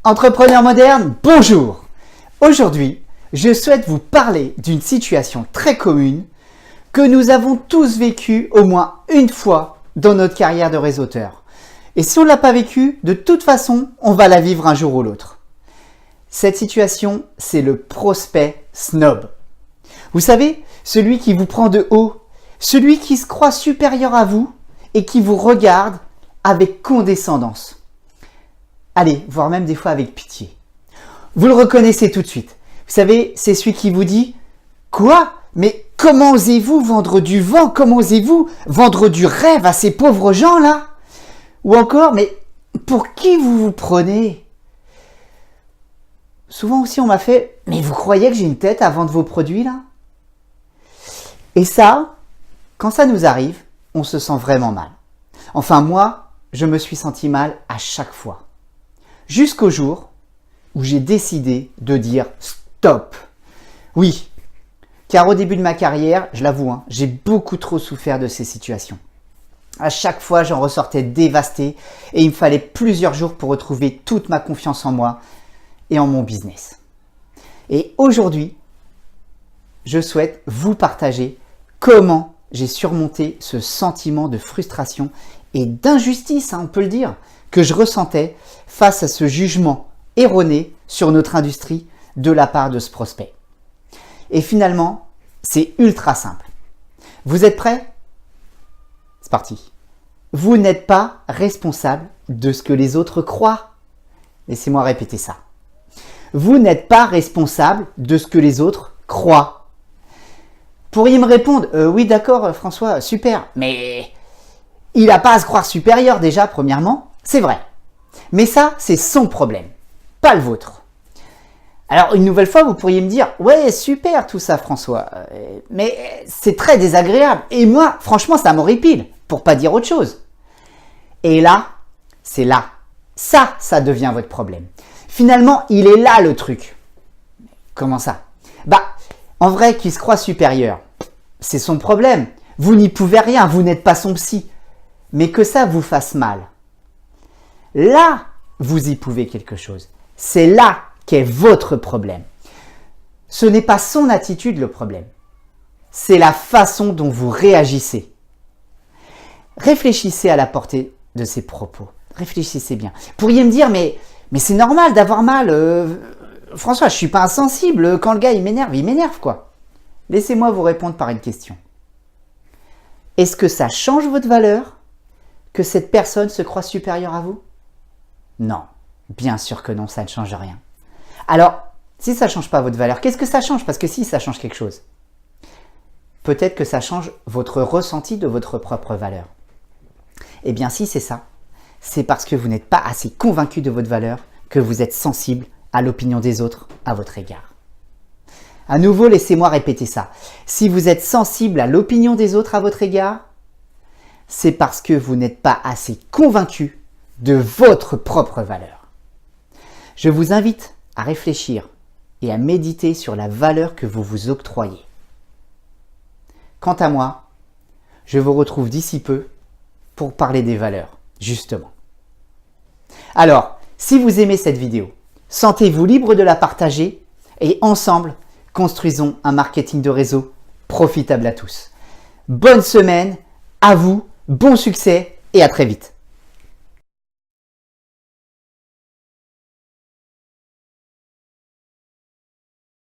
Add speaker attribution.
Speaker 1: Entrepreneurs modernes, bonjour! Aujourd'hui, je souhaite vous parler d'une situation très commune que nous avons tous vécue au moins une fois dans notre carrière de réseauteur. Et si on ne l'a pas vécue, de toute façon, on va la vivre un jour ou l'autre. Cette situation, c'est le prospect snob. Vous savez, celui qui vous prend de haut, celui qui se croit supérieur à vous et qui vous regarde avec condescendance. Allez, voire même des fois avec pitié. Vous le reconnaissez tout de suite. Vous savez, c'est celui qui vous dit « Quoi ? Mais comment osez-vous vendre du vent? Comment osez-vous vendre du rêve à ces pauvres gens-là » Ou encore « Mais pour qui vous vous prenez ?» Souvent aussi, on m'a fait « Mais vous croyez que j'ai une tête à vendre vos produits là ?» Et ça, quand ça nous arrive, on se sent vraiment mal. Enfin, moi, je me suis senti mal à chaque fois. Jusqu'au jour où j'ai décidé de dire stop. Oui, car au début de ma carrière, je l'avoue, j'ai beaucoup trop souffert de ces situations. À chaque fois, j'en ressortais dévasté et il me fallait plusieurs jours pour retrouver toute ma confiance en moi et en mon business. Et aujourd'hui, je souhaite vous partager comment j'ai surmonté ce sentiment de frustration et d'injustice, on peut le dire, que je ressentais face à ce jugement erroné sur notre industrie de la part de ce prospect. Et finalement, c'est ultra simple. Vous êtes prêts? C'est parti. Vous n'êtes pas responsable de ce que les autres croient. Laissez-moi répéter ça. Vous n'êtes pas responsable de ce que les autres croient. Pourriez me répondre, oui d'accord François, super, mais il n'a pas à se croire supérieur déjà, premièrement. C'est vrai. Mais ça, c'est son problème, pas le vôtre. Alors, une nouvelle fois, vous pourriez me dire « Ouais, super tout ça, François, mais c'est très désagréable. Et moi, franchement, ça m'horripile, pour pas dire autre chose. » Et là, c'est là. Ça devient votre problème. Finalement, il est là le truc. Comment ça? En vrai, qu'il se croit supérieur, c'est son problème. Vous n'y pouvez rien, vous n'êtes pas son psy. Mais que ça vous fasse mal. Là, vous y pouvez quelque chose. C'est là qu'est votre problème. Ce n'est pas son attitude le problème. C'est la façon dont vous réagissez. Réfléchissez à la portée de ces propos. Réfléchissez bien. Vous pourriez me dire, mais c'est normal d'avoir mal. François, je ne suis pas insensible. Quand le gars il m'énerve quoi. Laissez-moi vous répondre par une question. Est-ce que ça change votre valeur que cette personne se croit supérieure à vous? Non, bien sûr que non, ça ne change rien. Alors, si ça ne change pas votre valeur, qu'est-ce que ça change? Parce que si, ça change quelque chose. Peut-être que ça change votre ressenti de votre propre valeur. Eh bien, si c'est ça, c'est parce que vous n'êtes pas assez convaincu de votre valeur que vous êtes sensible à l'opinion des autres à votre égard. À nouveau, laissez-moi répéter ça. Si vous êtes sensible à l'opinion des autres à votre égard, c'est parce que vous n'êtes pas assez convaincu de votre propre valeur. Je vous invite à réfléchir et à méditer sur la valeur que vous vous octroyez. Quant à moi, je vous retrouve d'ici peu pour parler des valeurs, justement. Alors, si vous aimez cette vidéo, sentez-vous libre de la partager et ensemble, construisons un marketing de réseau profitable à tous. Bonne semaine, à vous, bon succès et à très vite.